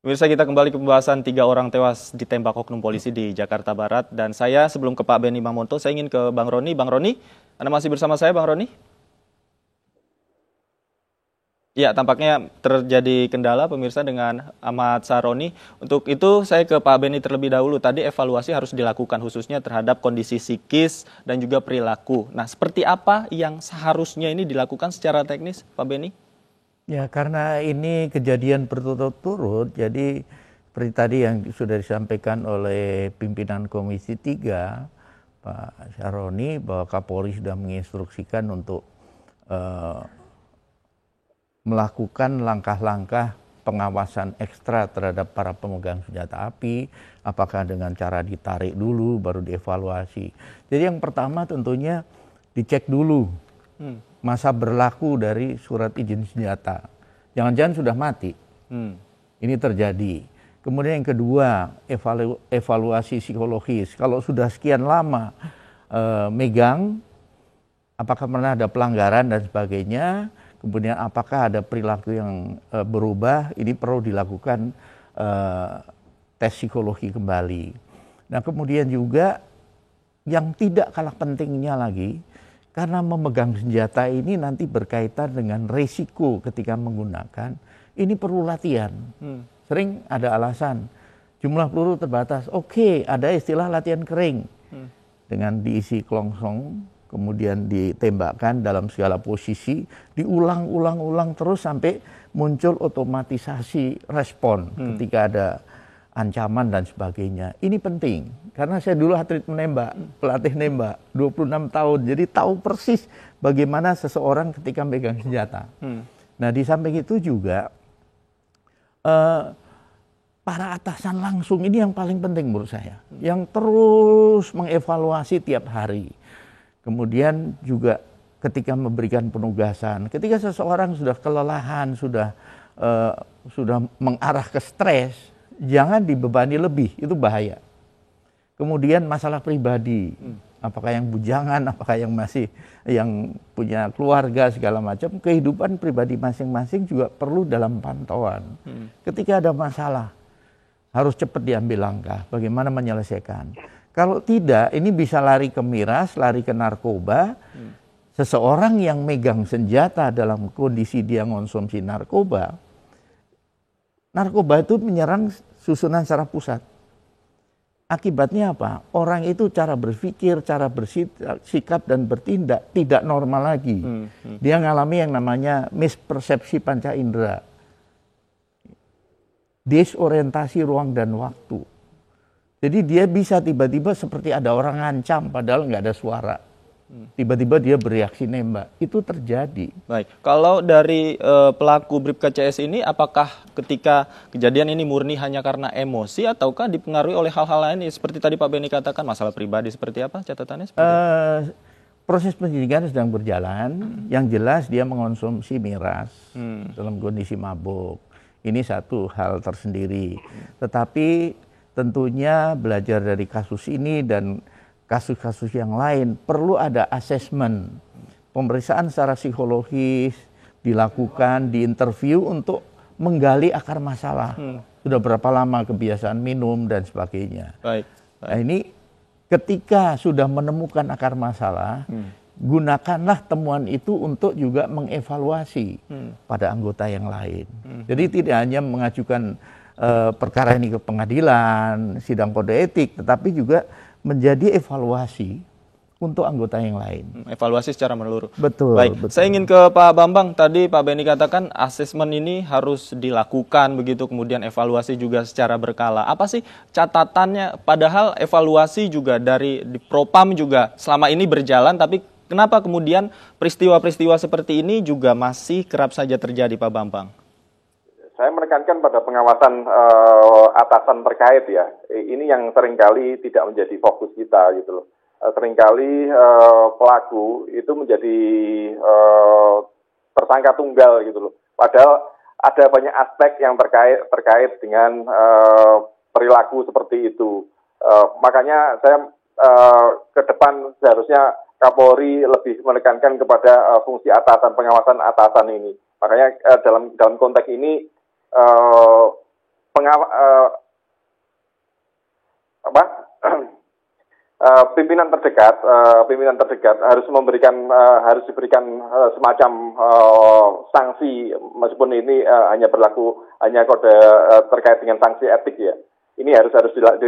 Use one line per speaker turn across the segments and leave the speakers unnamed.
Pemirsa, kita kembali ke pembahasan 3 orang tewas ditembak oknum polisi di Jakarta Barat. Dan saya sebelum ke Pak Benny Mamonto, saya ingin ke Bang Roni. Bang Roni, Anda masih bersama saya, Bang Roni? Ya, tampaknya terjadi kendala pemirsa dengan Ahmad Saroni. Untuk itu saya ke Pak Benny terlebih dahulu. Tadi evaluasi harus dilakukan khususnya terhadap kondisi psikis dan juga perilaku. Nah, seperti apa yang seharusnya ini dilakukan secara teknis, Pak Benny?
Ya, karena ini kejadian berturut-turut, jadi seperti tadi yang sudah disampaikan oleh pimpinan Komisi 3, Pak Syaroni, bahwa Kapolri sudah menginstruksikan untuk eh, melakukan langkah-langkah pengawasan ekstra terhadap para pemegang senjata api, apakah dengan cara ditarik dulu baru dievaluasi. Jadi yang pertama tentunya dicek dulu masa berlaku dari surat izin senjata. Jangan-jangan sudah mati. Ini terjadi. Kemudian yang kedua, evaluasi psikologis. Kalau sudah sekian lama megang, apakah pernah ada pelanggaran dan sebagainya, kemudian apakah ada perilaku yang berubah, ini perlu dilakukan tes psikologi kembali. Nah, kemudian juga yang tidak kalah pentingnya lagi, karena memegang senjata ini nanti berkaitan dengan resiko ketika menggunakan, ini perlu latihan. Sering ada alasan, jumlah peluru terbatas, oke, ada istilah latihan kering. Dengan diisi kelongsong, kemudian ditembakkan dalam segala posisi, diulang-ulang terus sampai muncul otomatisasi respon ketika ada ancaman dan sebagainya. Ini penting, karena saya dulu atlet menembak, pelatih nembak, 26 tahun, jadi tahu persis bagaimana seseorang ketika megang senjata. Nah, di samping itu juga, para atasan langsung ini yang paling penting menurut saya, yang terus mengevaluasi tiap hari. Kemudian juga ketika memberikan penugasan, ketika seseorang sudah kelelahan, sudah mengarah ke stres, jangan dibebani lebih, itu bahaya. Kemudian masalah pribadi, apakah yang bujangan, apakah yang punya keluarga segala macam, kehidupan pribadi masing-masing juga perlu dalam pantauan. Ketika ada masalah, harus cepat diambil langkah, bagaimana menyelesaikan. Kalau tidak, ini bisa lari ke miras, lari ke narkoba. Seseorang yang megang senjata dalam kondisi dia konsumsi narkoba itu menyerang susunan secara pusat. Akibatnya apa? Orang itu cara berpikir, cara bersikap dan bertindak tidak normal lagi. Dia ngalami yang namanya mispersepsi panca indera, disorientasi ruang dan waktu. Jadi dia bisa tiba-tiba seperti ada orang ngancam padahal nggak ada suara. Tiba-tiba dia bereaksi nembak. Itu terjadi.
Baik, kalau dari pelaku Bribka CS ini, apakah ketika kejadian ini murni hanya karena emosi ataukah dipengaruhi oleh hal-hal lain seperti tadi Pak Benny katakan, masalah pribadi seperti apa catatannya?
Proses penyidikan sedang berjalan. Yang jelas dia mengonsumsi miras dalam kondisi mabuk. Ini satu hal tersendiri. Tetapi tentunya belajar dari kasus ini dan kasus-kasus yang lain, perlu ada asesmen, pemeriksaan secara psikologis dilakukan, diinterview untuk menggali akar masalah. Sudah berapa lama kebiasaan minum dan sebagainya.
Baik.
Nah, ini ketika sudah menemukan akar masalah, gunakanlah temuan itu untuk juga mengevaluasi pada anggota yang lain. Jadi tidak hanya mengajukan perkara ini ke pengadilan, sidang kode etik, tetapi juga menjadi evaluasi untuk anggota yang lain.
Evaluasi secara menyeluruh.
Betul.
Baik,
betul.
saya ingin ke Pak Bambang. Tadi Pak Benny katakan asesmen ini harus dilakukan begitu, kemudian evaluasi juga secara berkala. Apa sih catatannya? Padahal evaluasi juga dari di Propam juga selama ini berjalan, tapi kenapa kemudian peristiwa-peristiwa seperti ini juga masih kerap saja terjadi, Pak Bambang?
Saya menekankan pada pengawasan atasan terkait ya. Ini yang seringkali tidak menjadi fokus kita gitu loh. Seringkali pelaku itu menjadi tersangka tunggal gitu loh. Padahal ada banyak aspek yang terkait dengan perilaku seperti itu. Makanya saya ke depan seharusnya Kapolri lebih menekankan kepada fungsi atasan, pengawasan atasan ini. Makanya dalam konteks ini apa pimpinan terdekat harus diberikan semacam sanksi, meskipun ini hanya kode terkait dengan sanksi etik ya. Ini harus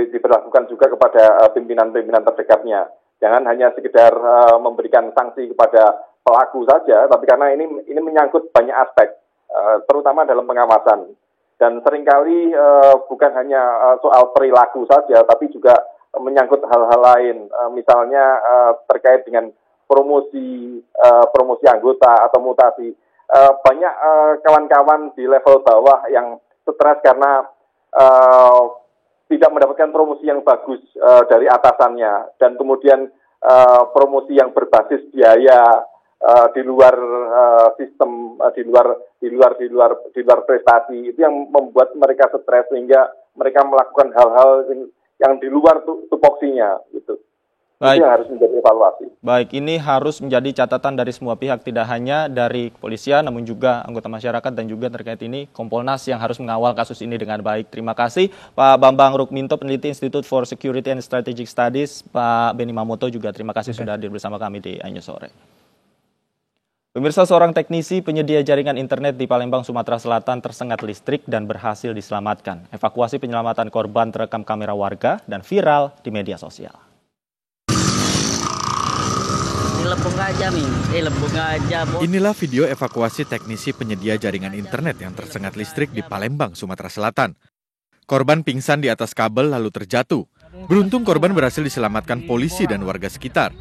diberlakukan juga kepada pimpinan terdekatnya. Jangan hanya sekedar memberikan sanksi kepada pelaku saja, tapi karena ini menyangkut banyak aspek, terutama dalam pengawasan. Dan seringkali bukan hanya soal perilaku saja, tapi juga menyangkut hal-hal lain, misalnya terkait dengan promosi anggota atau mutasi. Banyak kawan-kawan di level bawah yang stres karena tidak mendapatkan promosi yang bagus dari atasannya, dan kemudian promosi yang berbasis biaya di luar sistem, di luar prestasi, itu yang membuat mereka stres sehingga mereka melakukan hal-hal yang di luar tupoksinya gitu.
Baik.
Itu yang harus menjadi evaluasi.
Baik, ini harus menjadi catatan dari semua pihak, tidak hanya dari kepolisian, namun juga anggota masyarakat dan juga terkait ini Kompolnas yang harus mengawal kasus ini dengan baik. Terima kasih Pak Bambang Rukminto, peneliti Institute for Security and Strategic Studies, Pak Benny Mamoto juga terima kasih sudah hadir bersama kami di iNews Sore. Pemirsa, seorang teknisi penyedia jaringan internet di Palembang, Sumatera Selatan tersengat listrik dan berhasil diselamatkan. Evakuasi penyelamatan korban terekam kamera warga dan viral di media sosial.
Inilah video evakuasi teknisi penyedia jaringan internet yang tersengat listrik di Palembang, Sumatera Selatan. Korban pingsan di atas kabel lalu terjatuh. Beruntung korban berhasil diselamatkan polisi dan warga sekitar.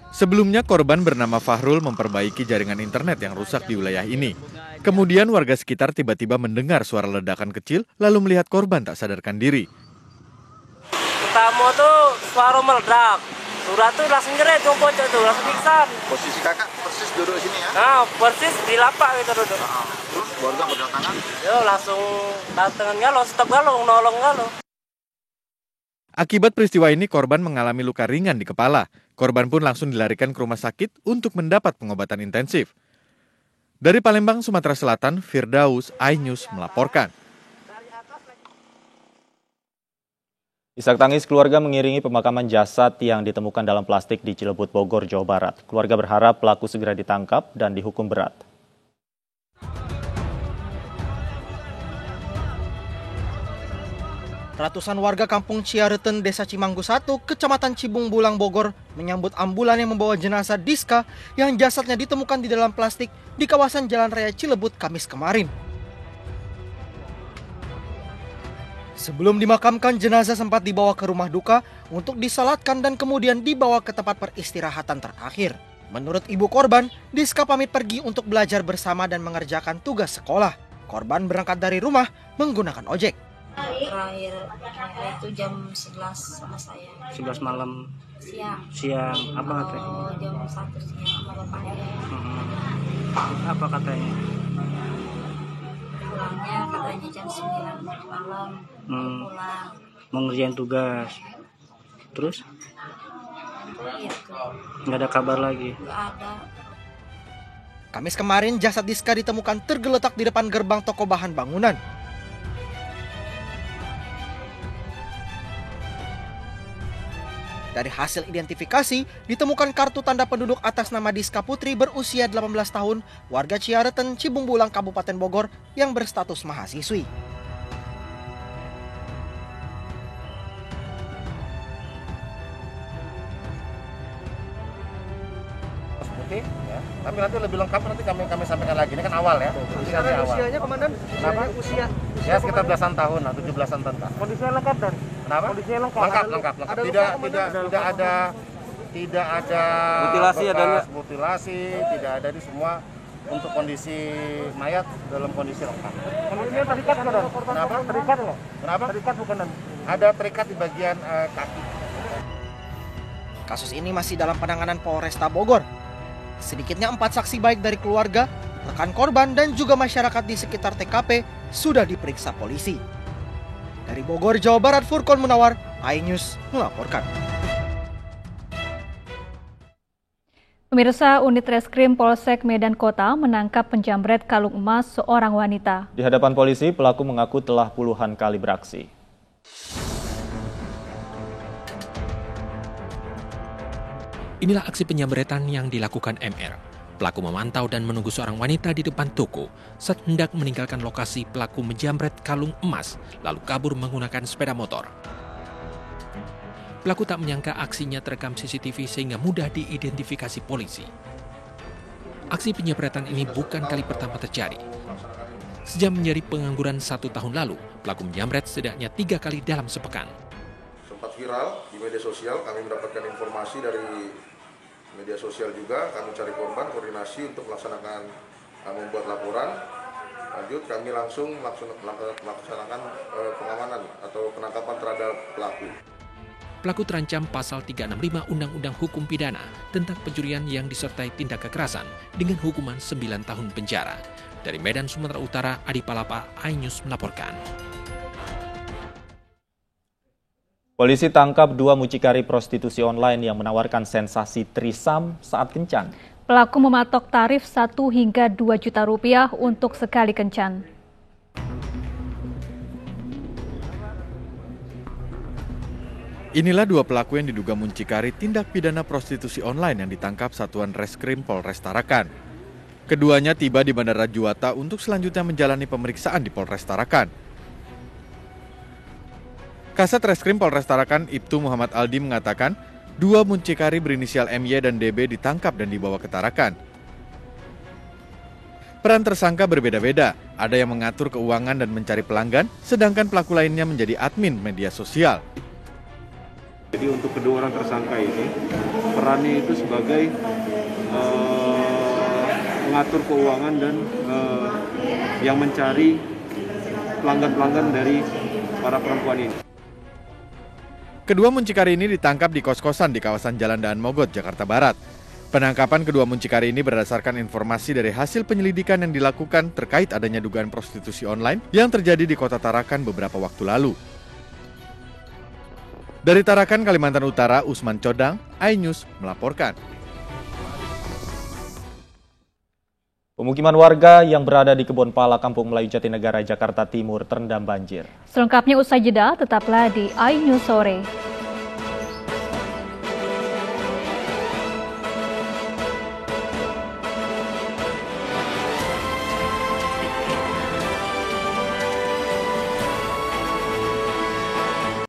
Sebelumnya korban bernama Fahrul memperbaiki jaringan internet yang rusak di wilayah ini. Kemudian warga sekitar tiba-tiba mendengar suara ledakan kecil lalu melihat korban tak sadarkan diri.
Pertama tuh suara meledak. Surat tuh langsung nyeret, pocok tuh, langsung pingsan.
Posisi kakak persis duduk di sini ya?
Nah, persis di lapak gitu duduk.
Terus warga berdatangan?
Yo, langsung datangan galo, stop galo, nolong galo.
Akibat peristiwa ini korban mengalami luka ringan di kepala. Korban pun langsung dilarikan ke rumah sakit untuk mendapat pengobatan intensif. Dari Palembang, Sumatera Selatan, Firdaus, iNews melaporkan.
Isak tangis keluarga mengiringi pemakaman jasad yang ditemukan dalam plastik di Cilebut, Bogor, Jawa Barat. Keluarga berharap pelaku segera ditangkap dan dihukum berat.
Ratusan warga kampung Ciareten, Desa Cimanggu 1, Kecamatan Cibung Bulang, Bogor, menyambut ambulan yang membawa jenazah Diska yang jasadnya ditemukan di dalam plastik di kawasan Jalan Raya Cilebut, Kamis kemarin. Sebelum dimakamkan, jenazah sempat dibawa ke rumah duka untuk disalatkan dan kemudian dibawa ke tempat peristirahatan terakhir. Menurut ibu korban, Diska pamit pergi untuk belajar bersama dan mengerjakan tugas sekolah. Korban berangkat dari rumah menggunakan ojek.
Terakhir itu jam 11 sama saya.
11 malam.
Siang.
Apa katanya?
Jam 1 siang sama bapaknya.
Apa katanya?
Pulangnya katanya jam 9 malam. Pulang.
Mau ngerjain tugas. Terus?
Gitu.
Nggak ada kabar lagi?
Nggak ada.
Kamis kemarin, jasad Diska ditemukan tergeletak di depan gerbang toko bahan bangunan. Dari hasil identifikasi, ditemukan kartu tanda penduduk atas nama Diska Putri berusia 18 tahun, warga Ciareten, Cibung Bulang, Kabupaten Bogor, yang berstatus mahasiswi.
Putih, ya. Tapi nanti lebih lengkap nanti kami sampaikan lagi. Ini kan awal ya.
Usianya komandan?
Kenapa?
Usia?
Ya sekitar belasan tahun, 17-an tahun.
Kondisinya lengkap dan?
Kenapa?
Kondisinya lengkap.
Lengkap. Tidak ada
Mutilasi
bekas mutilasi, tidak ada di semua. Untuk kondisi mayat dalam kondisi lengkap.
Kondisinya terikat nggak, Dan?
Kenapa?
Terikat nggak?
Kenapa?
Terikat bukan, Dan?
Ada terikat di bagian kaki.
Kasus ini masih dalam penanganan Polresta Bogor. Sedikitnya 4 saksi baik dari keluarga, rekan korban, dan juga masyarakat di sekitar TKP sudah diperiksa polisi. Dari Bogor, Jawa Barat, Furqon Munawar, iNews melaporkan.
Pemirsa, unit reskrim Polsek Medan Kota menangkap penjamret kalung emas seorang wanita.
Di hadapan polisi, pelaku mengaku telah puluhan kali beraksi.
Inilah aksi penjamretan yang dilakukan MR. Pelaku memantau dan menunggu seorang wanita di depan toko. Saat hendak meninggalkan lokasi, pelaku menjamret kalung emas, lalu kabur menggunakan sepeda motor. Pelaku tak menyangka aksinya terekam CCTV sehingga mudah diidentifikasi polisi. Aksi penjamretan ini bukan kali pertama terjadi. Sejak menjadi pengangguran 1 tahun lalu, pelaku menjamret setidaknya 3 kali dalam sepekan.
Sempat viral di media sosial, kami mendapatkan informasi dari media sosial juga, kami cari korban, koordinasi untuk melaksanakan membuat laporan. Lanjut, kami langsung melaksanakan pengamanan atau penangkapan terhadap pelaku.
Pelaku terancam pasal 365 Undang-Undang Hukum Pidana tentang pencurian yang disertai tindak kekerasan dengan hukuman 9 tahun penjara. Dari Medan, Sumatera Utara, Adi Palapa, iNews melaporkan.
Polisi tangkap 2 mucikari prostitusi online yang menawarkan sensasi trisam saat kencan.
Pelaku mematok tarif 1 hingga 2 juta rupiah untuk sekali kencan.
Inilah 2 pelaku yang diduga muncikari tindak pidana prostitusi online yang ditangkap Satuan Reskrim Polres Tarakan. Keduanya tiba di Bandara Juwata untuk selanjutnya menjalani pemeriksaan di Polres Tarakan. Kasat Reskrim Polres Tarakan, Ibtu Muhammad Aldi mengatakan, 2 muncikari berinisial MY dan DB ditangkap dan dibawa ke Tarakan. Peran tersangka berbeda-beda, ada yang mengatur keuangan dan mencari pelanggan, sedangkan pelaku lainnya menjadi admin media sosial.
Jadi untuk kedua orang tersangka ini, perannya itu sebagai mengatur keuangan dan yang mencari pelanggan-pelanggan dari para perempuan ini.
Kedua muncikari ini ditangkap di kos-kosan di kawasan Jalan Daan Mogot, Jakarta Barat. Penangkapan kedua muncikari ini berdasarkan informasi dari hasil penyelidikan yang dilakukan terkait adanya dugaan prostitusi online yang terjadi di Kota Tarakan beberapa waktu lalu. Dari Tarakan, Kalimantan Utara, Usman Codang, iNews melaporkan.
Pemukiman warga yang berada di Kebon Pala, Kampung Melayu Jatinegara, Jakarta Timur terendam banjir.
Selengkapnya usai jeda, tetaplah di iNews Sore.